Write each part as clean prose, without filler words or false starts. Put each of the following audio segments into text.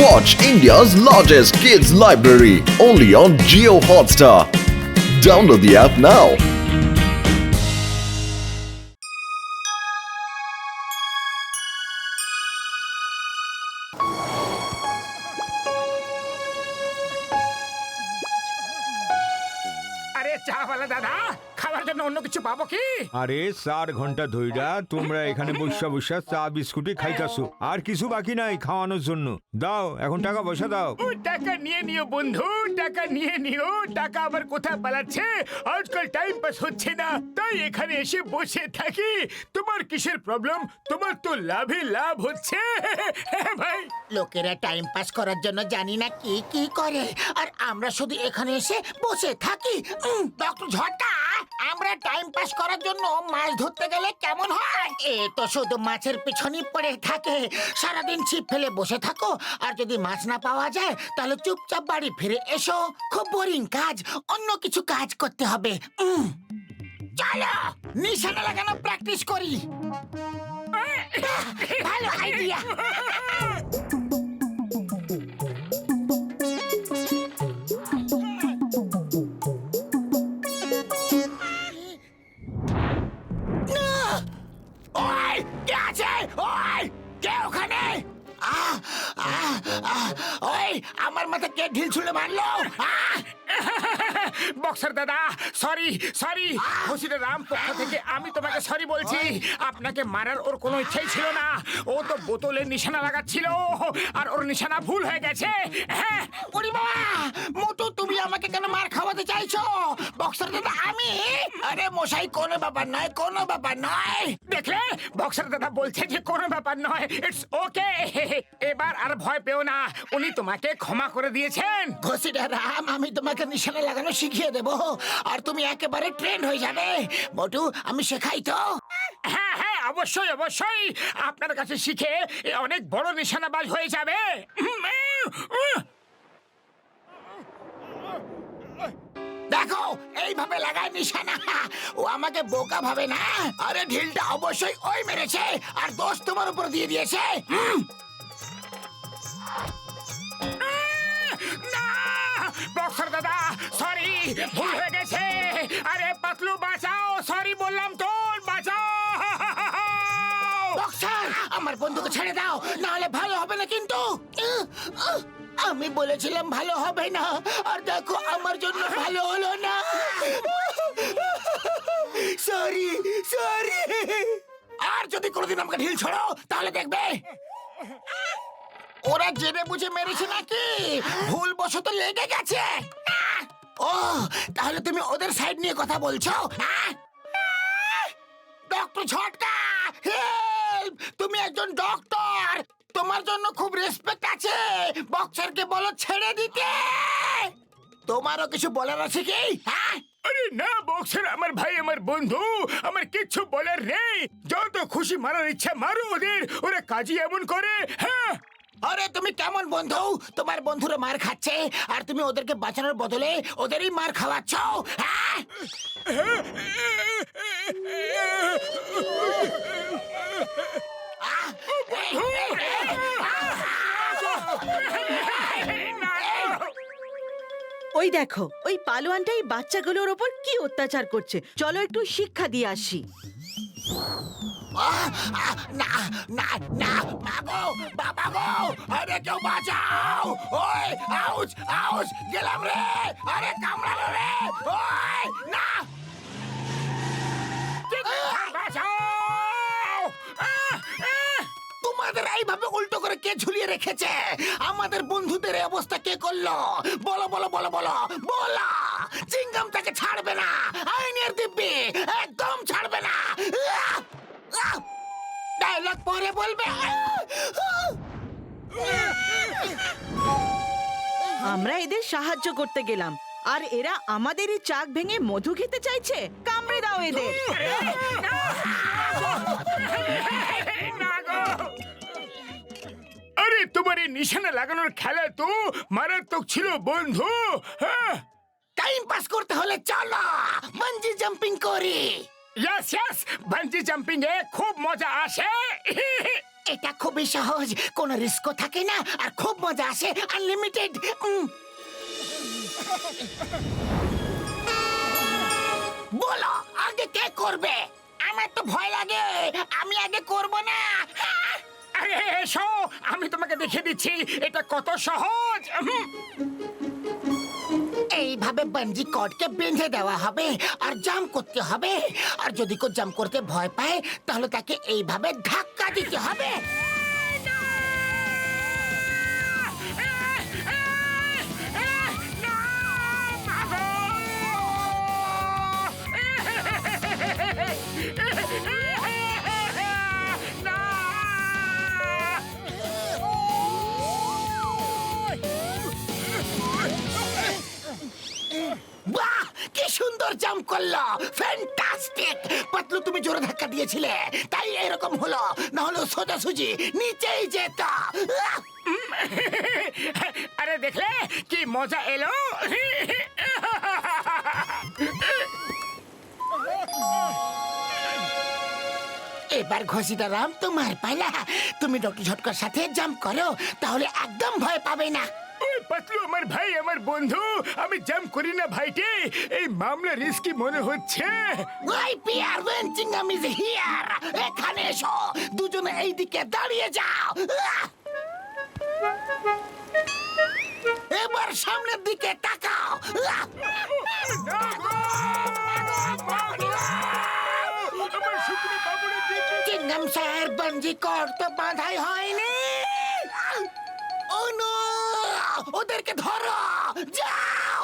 Watch India's largest kids library only on Jio Hotstar. Download the app now. আরে চা वाला দাদা খাবার জন্য অন্য কিছু পাবো কি? আরে 4 ঘন্টা ধইরা তোমরা এখানে বসা বসা চা বিস্কুটি খাইতাছো, আর কিছু বাকি নাই খাওয়ানোর জন্য। দাও এখন টাকা পয়সা দাও। ও টাকা নিয়ে নিও বন্ধু, টাকা নিয়ে নিও। টাকা আবার কোথায় পালাচ্ছে? আজকাল টাইম পাস হচ্ছে না, তাই এখানে এসে বসে থাকি। তোমার কিসের প্রবলেম? তোমার তো লাভে লাভ হচ্ছে ভাই। লোকেরা টাইম পাস করার জন্য জানি না কি কি করে, আর আমরা শুধু এখানে এসে বসে থাকি। ডক্টর ঝটকা, আমরা টাইম পাস করার জন্য মাছ ধরতে গেলে কেমন হয়? এ তো শুধু মাছের পিছনেই পড়ে থাকে। সারাদিন ছিপ ফেলে বসে থাকো, আর যদি মাছ না পাওয়া যায় তাহলে চুপচাপ বাড়ি ফিরে এসো। খুব বোরিং কাজ, অন্য কিছু কাজ করতে হবে। চলো নিশানা লাগানো প্র্যাকটিস করি। ভালো আইডিয়া। ওই কে আছে? ওই কে ওখানে? ওই আমার মাথা কে ঢিল ছুঁড়ে মারলো? বক্সার দাদা সরি সরি, খুশির রাম পক্ষ থেকে আমি তোমাকে সরি বলছি। আপনাকে মারার ওর কোনো ইচ্ছাই ছিল না। ও তো বোতলের নিশানা লাগাচ্ছিল, আর ওর নিশানা ভুল হয়ে গেছে। হ্যাঁ ওরে বাবা, মোটু তুমি আমাকে কেন মার খাওয়াতে চাইছো? বক্সার দাদা আমি? আরে মশাই কোনো ব্যাপার নয়, কোনো ব্যাপার নয়। দেখলে বক্সার দাদা বলছে যে কোনো ব্যাপার নয়, ইটস ওকে। এবার আর ভয় পেও না, উনি তোমাকে ক্ষমা করে দিয়েছেন। ঘসিটা রাম, আমি তোমাকে নিশানা লাগানো শিখিয়ে দেব, আর তুমি একেবারে ট্রেন্ড হয়ে যাবে। মোটু আমি শেখাই তো। হ্যাঁ হ্যাঁ অবশ্যই অবশ্যই, আপনার কাছে শিখে অনেক বড় নিশানাবাজ হয়ে যাবে। দেখো এইভাবে লাগায় নিশানা। ও আমাকে বোকা ভাবে না। আরে ঢিলটা অবশ্যই ওই মেরেছে, আর দোষ তোমার উপর দিয়ে দিয়েছে। না বক্সার দাদা সরি, ভুল হয়ে গেছে। আরে পাতলু বাঁচাও, সরি বললাম তো, বাঁচাও। বক্সার আমার বন্ধুকে ছেড়ে দাও, না হলে ভালো হবে না কিন্তু। আমি বলেছিলাম ভালো হবে না, আর দেখো আমার জন্য ভালো হলো না। Sorry sorry. আর যদি কোনোদিন আমাকে ঢিল ছড়ো তাহলে দেখবে ওরা জেনে বুঝে মেরেছে নাকি ভুল বশত লেগে গেছে। ও তাহলে তুমি ওদের সাইড নিয়ে কথা বলছো? ডক্টর ঝটকা হেল্প, তুমি একজন ডক্টর, তোমার জন্য খুব রেসপেক্ট আছে। বক্সারকে বলো ছেড়ে দিতে। তোমারও কিছু বলার আছে কি? হ্যাঁ আরে না বক্সার আমার ভাই, আমার বন্ধু, আমার কিচ্ছু বলার নেই। যত খুশি মারার ইচ্ছা মারো ওদের, ওরা কাজই এমন করে। হ্যাঁ আরে তুমি কেমন বন্ধু? তোমার বন্ধুরা মার খাচ্ছে, আর তুমি ওদেরকে বাঁচানোর বদলে ওদেরই মার খাওয়াচ্ছ। হ্যাঁ ওই দেখো, ওই পালোয়ানটাই বাচ্চাগুলোর ওপর কি অত্যাচার করছে। চলো একটু শিক্ষা দিয়ে আসি। না না না, মাগো বাবা গো, আরে কেউ বাঁচাও। ওই আউচ আউচ, গেলাম রে। আরে কামড়ালো রে। ওই না, তোমাদের এইভাবে উল্টো করে কে ঝুলিয়ে রেখেছে? আমাদের বন্ধুদের এই অবস্থা কে করলো? বলো বলো বলো বলো বলো। চিংগাম তাকে ছাড়বে না, আইনের দিব্যি একদম ছাড়বে না। ডায়লগ পরে বলবে। আমরা এদের সাহায্য করতে গেলাম, আর এরা আমাদেরই চাক ভেঙে মধু খেতে চাইছে। কামড়ে দাও এদের। আরে তোমার এই নিশানা লাগানোর খেলা তো মারাত্মক ছিল বন্ধু। হ্যাঁ টাইম পাস করতে হলে চলো বানজি জাম্পিং করি। ইয়েস ইয়েস, বানজি জাম্পিং এ খুব মজা আসে। এটা খুবই সহজ, কোনো রিস্কও থাকে না আর খুব মজা আসে, আনলিমিটেড। বলো আগে কে করবে? আমার তো ভয় লাগে, আমি আগে করব না। আরে এসো, আমি তোমাকে দেখিয়ে দিচ্ছি এটা কত সহজ। এইভাবে বাঞ্জি কর্ডকে বেঁধে দেওয়া হবে আর জাম্প করতে হবে, আর যদি কেউ জাম্প করতে ভয় পায় তাহলে তাকে এইভাবে ধাক্কা দিতে হবে। বাহ, কি সুন্দর জাম্প করলো, ফ্যান্টাস্টিক! পাতলু তুমি জোরে ধাক্কা দিয়েছিলে, তাই এরকম হলো, না হলে সোজাসুজি নিচেই যেত। আহ! আরে দেখলে কি মজা এলো। এবার ঘষিটা রাম, তোমার পালা। তুমি ডক্টর ঝটকার সাথে জাম্প করো, তাহলে একদম ভয় পাবে না। ওই পাতলু আমার ভাই, আমার বন্ধু, আমি জাম্প করি না ভাইটি, এই মামলা রিস্কি মনে হচ্ছে। ওই পিয়ার ওয়েনচিংহাম ইজ হিয়ার। এখানে এসো, দুজনে এইদিকে দাঁড়িয়ে যাও। আহ! এবার সামনের দিকে তাকাও। আহ! আমার শুকনো বাবুরে দেখে চিংগাম স্যার, বাঞ্জি কর তো বাঁধাই হয়নি। ও নো, ওদেরকে ধরো, যাও।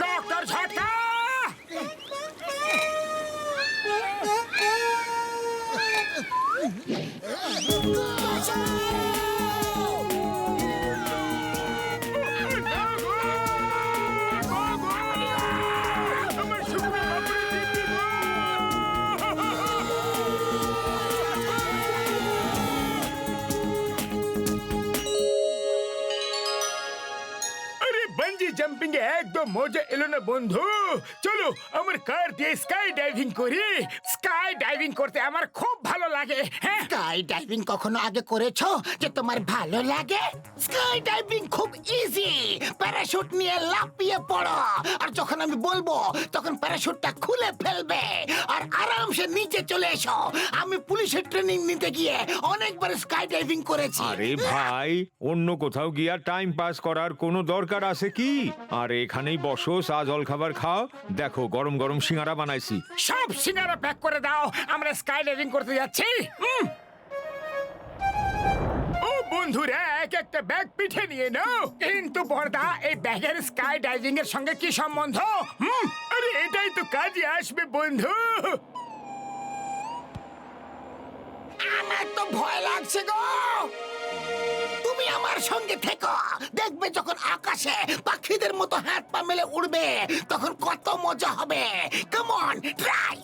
ডক্টর ঝটকা। আমার শুকনো বাবুরে দেখে গো। আরে বাঞ্জি জাম্পিং এ একদম মজা এলো না বন্ধু। চলো আমার কার দিয়ে স্কাই ডাইভিং করি। স্কাই ডাইভিং করতে আমার খুব ভালো লাগে। হ্যাঁ, স্কাই ডাইভিং কখনো আগে করেছো যে তোমার ভালো লাগে? স্কাই ডাইভিং খুব ইজি, প্যারাশুট নিয়ে লাফিয়ে পড়ো, আর যখন আমি বলবো তখন প্যারাশুটটা খুলে ফেলবে আর আরামসে নিচে চলে এসো। আমি পুলিশের ট্রেনিং নিতে গিয়ে অনেকবার স্কাই ডাইভিং করেছি। আরে ভাই, অন্য কোথাও গিয়া টাইম পাস করার কোনো দরকার আছে কি? আর এখানেই বসো, চা জল খাবার খাও, দেখো গরম গরম সিঙ্গারা বানাইছি। সব সিঙ্গারা প্যাক করে দাও, আমরা স্কাই ডাইভিং করতে যাচ্ছি। ও বন্ধুরা, এক একটা ব্যাগ পিঠে নিয়ে নাও। কিন্তু বড়দা, এই ব্যাগের স্কাই ডাইভিং এর সঙ্গে কি সম্বন্ধ? আরে এটাই তো কাজে আসবে বন্ধু। আমার তো ভয় লাগছে গো। তুমি আমার সঙ্গে থেকো, দেখবে যখন আকাশে পাখিদের মতো হাত পা মেলে উড়বে তখন কত মজা হবে। Come on, try.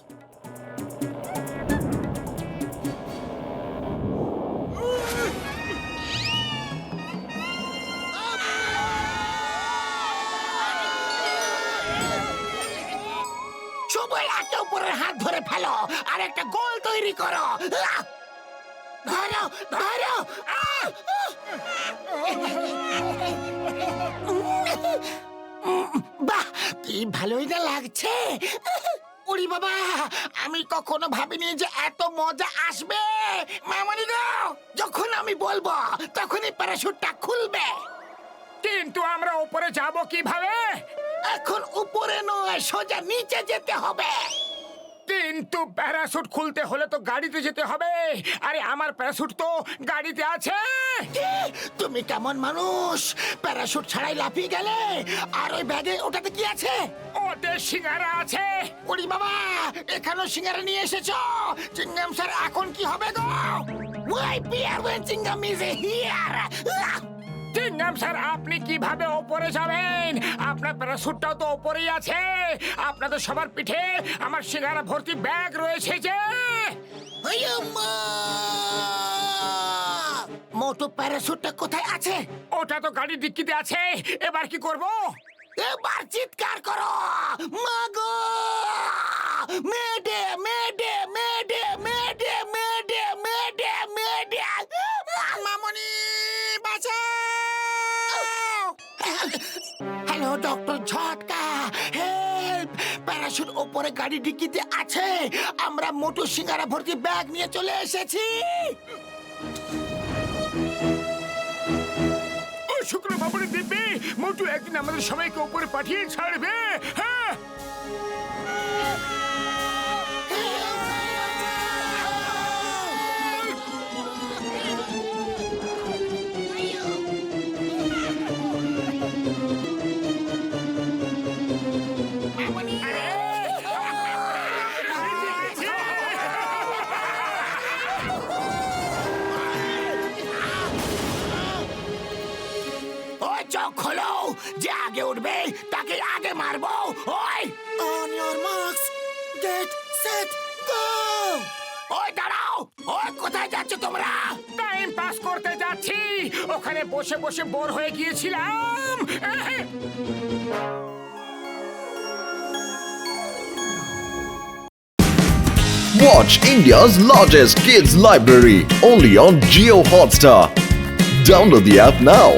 সবাই একে উপরের হাত ধরে ফেলো আর একটা গোল তৈরি করো। আহ! ধরো, ধরো। আহ! বাহ, কি ভালোই না লাগছে। উড়ি বাবা, আমি কখনো ভাবিনি যে এত মজা আসবে। মামনি গো, যখন আমি বলবো তখনই প্যারাশুটটা খুলবে। কিন্তু আমরা উপরে যাব কিভাবে? এখন উপরে নয়, সোজা নিচে যেতে হবে। কিন্তু প্যারাশুট খুলতে হলে তো গাড়িতে যেতে হবে। আরে আমার প্যারাশুট তো গাড়িতে আছে। কি? তুমি কেমন মানুষ, প্যারাশুট ছাড়াই লাফিয়ে গেলে? আর ওই ব্যাগে ওটাতে কি আছে? ওতে সিঙ্গারা আছে। ওরে বাবা, এখানেও সিঙ্গারা নিয়ে এসেছো। চিংগাম স্যার, এখন কি হবে গো? ওই পিয়ার ওয়েন Chingam is here. Chingam sir, আপনি কিভাবে ওপরে যাবেন? আপনার প্যারাশুটটাও তো ওপরেই আছে। আপনাদের সবার পিঠে আমার সিঙ্গারা ভর্তি ব্যাগ রয়েছে যে। মোটু প্যারাশুটটা কোথায় আছে? ওটা তো গাড়ির ডিক্কিতে আছে। এবার কি করব? এবার চিৎকার করো, মাগো! Mayday, mayday, mayday, mayday, mayday, mayday! Hello doctor Jhatka, help! Parachute ওপরে গাড়ি ডিকিতে আছে। আমরা মোটু সিঙ্গারা ভর্তি ব্যাগ নিয়ে চলে এসেছি। ও শুক্র বাবুরে দিব্যি মোটু একদিন আমাদের সবাইকে উপরে পাঠিয়ে ছাড়বে। হ্যাঁ ওই চোখ খোলো, যে আগে উঠবে তাকে আগে মারবো। ওই on your marks, get set go! ওই দাঁড়াও, ওই কোথায় যাচ্ছ তোমরা? টাইম পাস করতে যাচ্ছি, ওখানে বসে বসে বোর হয়ে গিয়েছিলাম। Watch India's largest kids library only on Geo Hotstar. Download the app now.